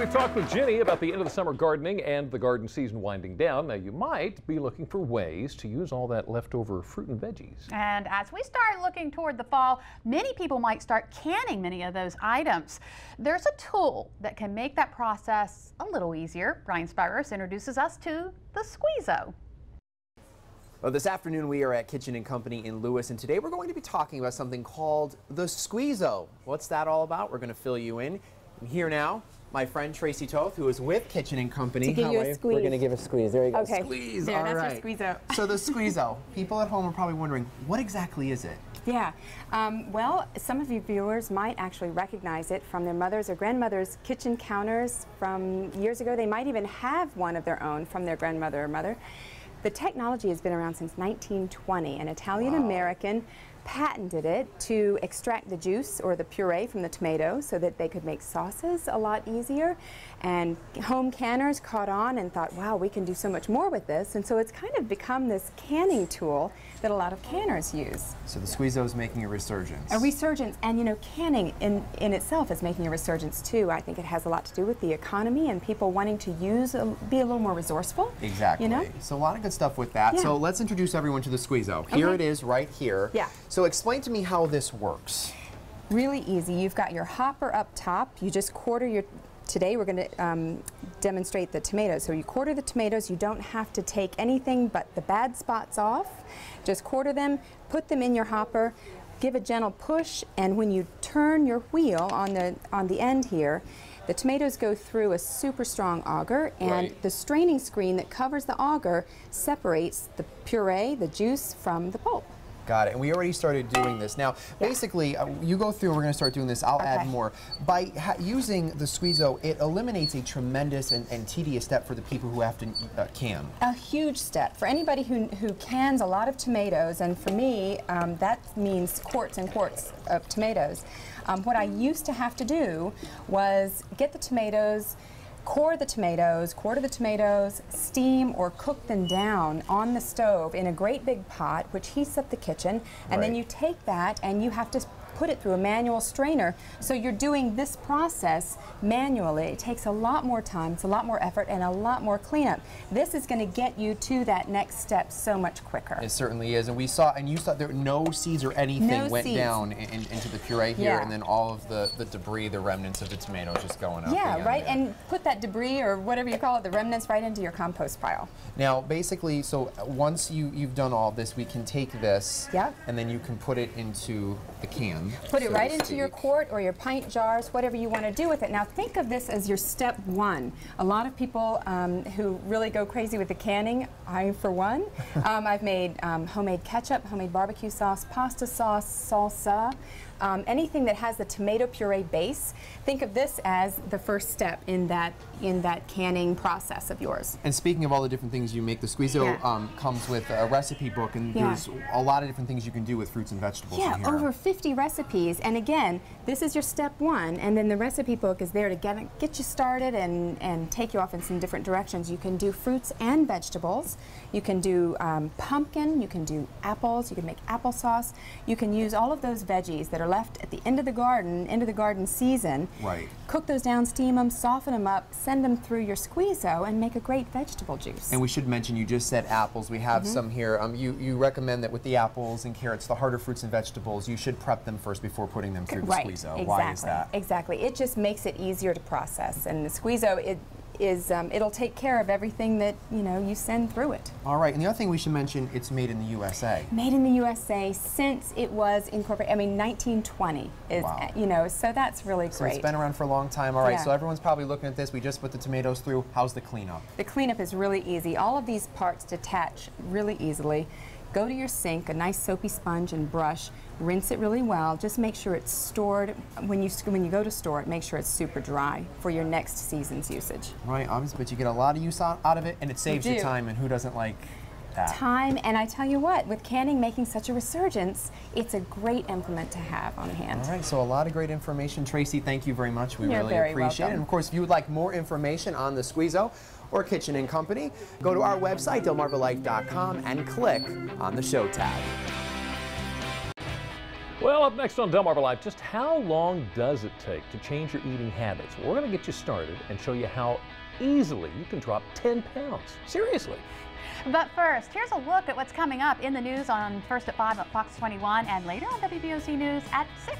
we've talked with Ginny about the end of the summer gardening and the garden season winding down. Now, you might be looking for ways to use all that leftover fruit and veggies. And as we start looking toward the fall, many people might start canning many of those items. There's a tool that can make that process a little easier. Brian Spyros introduces us to the Squeezo. Well, this afternoon we are at Kitchen & Company in Lewis, and today we're going to be talking about something called the Squeezo. What's that all about? We're going to fill you in. And here now, my friend Tracy Toth, who is with Kitchen & Company. To give you a squeeze. We're going to give a squeeze. There you go. Okay. Squeeze. There, all that's right. your Squeezo. So the Squeezo. People at home are probably wondering, what exactly is it? Yeah. Well, some of you viewers might actually recognize it from their mother's or grandmother's kitchen counters from years ago. They might even have one of their own from their grandmother or mother. The technology has been around since 1920. An Italian-American patented it to extract the juice or the puree from the tomatoes so that they could make sauces a lot easier. And home canners caught on and thought, wow, we can do so much more with this. And so it's kind of become this canning tool that a lot of canners use. So the Squeezo is making a resurgence. A resurgence, and you know, canning in itself is making a resurgence too. I think it has a lot to do with the economy and people wanting to be a little more resourceful. Exactly. You know? So a lot of good stuff with that. Yeah. So let's introduce everyone to the Squeezo. Here it is right here. Yeah. So explain to me how this works. Really easy. You've got your hopper up top. You just quarter your, today we're going to demonstrate the tomatoes. So you quarter the tomatoes. You don't have to take anything but the bad spots off. Just quarter them, put them in your hopper, give a gentle push, and when you turn your wheel on the end here, the tomatoes go through a super strong auger, and the straining screen that covers the auger separates the puree, the juice, from the pulp. Got it. And we already started doing this. Now, basically, you go through, we're going to start doing this. I'll add more. By using the Squeezo, it eliminates a tremendous and tedious step for the people who have to can. A huge step. For anybody who cans a lot of tomatoes, and for me, that means quarts and quarts of tomatoes. What I used to have to do was get the tomatoes, quarter the tomatoes, steam or cook them down on the stove in a great big pot, which heats up the kitchen, and then you take that and you have to put it through a manual strainer. So you're doing this process manually. It takes a lot more time, it's a lot more effort, and a lot more cleanup. This is going to get you to that next step so much quicker. It certainly is. And we saw, and you saw there no seeds or anything went down into the puree here, and then all of the debris, the remnants of the tomatoes just going up. Yeah, right, and put that debris or whatever you call it, the remnants, right into your compost pile. Now, basically, so once you've done all this, we can take this, and then you can put it into the can. Put it right into your quart or your pint jars, whatever you want to do with it. Now think of this as your step one. A lot of people who really go crazy with the canning, I for one, I've made homemade ketchup, homemade barbecue sauce, pasta sauce, salsa, anything that has the tomato puree base. Think of this as the first step in that canning process of yours. And speaking of all the different things you make, the Squeezo comes with a recipe book, and there's a lot of different things you can do with fruits and vegetables in here. Over 50 recipes. And again, this is your step one, and then the recipe book is there to get you started and take you off in some different directions. You can do fruits and vegetables. You can do pumpkin, you can do apples, you can make applesauce. You can use all of those veggies that are left at the end of the garden season. Cook those down, steam them, soften them up, send them through your Squeezo, and make a great vegetable juice. And we should mention, you just said apples. We have some here. You recommend that with the apples and carrots, the harder fruits and vegetables, you should prep them first before putting them through the Squeezo. Exactly. Why is that? Exactly. It just makes it easier to process, and the Squeezo, it'll take care of everything that you send through it. All right, and the other thing we should mention, it's made in the USA. Made in the USA since it was incorporated. I mean, 1920 is so that's really great. So it's been around for a long time. All right, so everyone's probably looking at this. We just put the tomatoes through. How's the cleanup? The cleanup is really easy. All of these parts detach really easily. Go to your sink, a nice soapy sponge and brush, rinse it really well. Just make sure it's stored. When you go to store it, make sure it's super dry for your next season's usage. Right, obviously, but you get a lot of use out of it, and it saves you time, and who doesn't like that? Time, and I tell you what, with canning making such a resurgence, it's a great implement to have on hand. All right, so a lot of great information. Tracy, thank you very much. We really appreciate it. And of course, if you would like more information on the Squeezo or Kitchen & Company, go to our website, delmarvalife.com, and click on the Show tab. Well, up next on Delmarva Life, just how long does it take to change your eating habits? We're going to get you started and show you how easily you can drop 10 pounds. Seriously. But first, here's a look at what's coming up in the news on First at 5 at Fox 21 and later on WBOZ News at 6.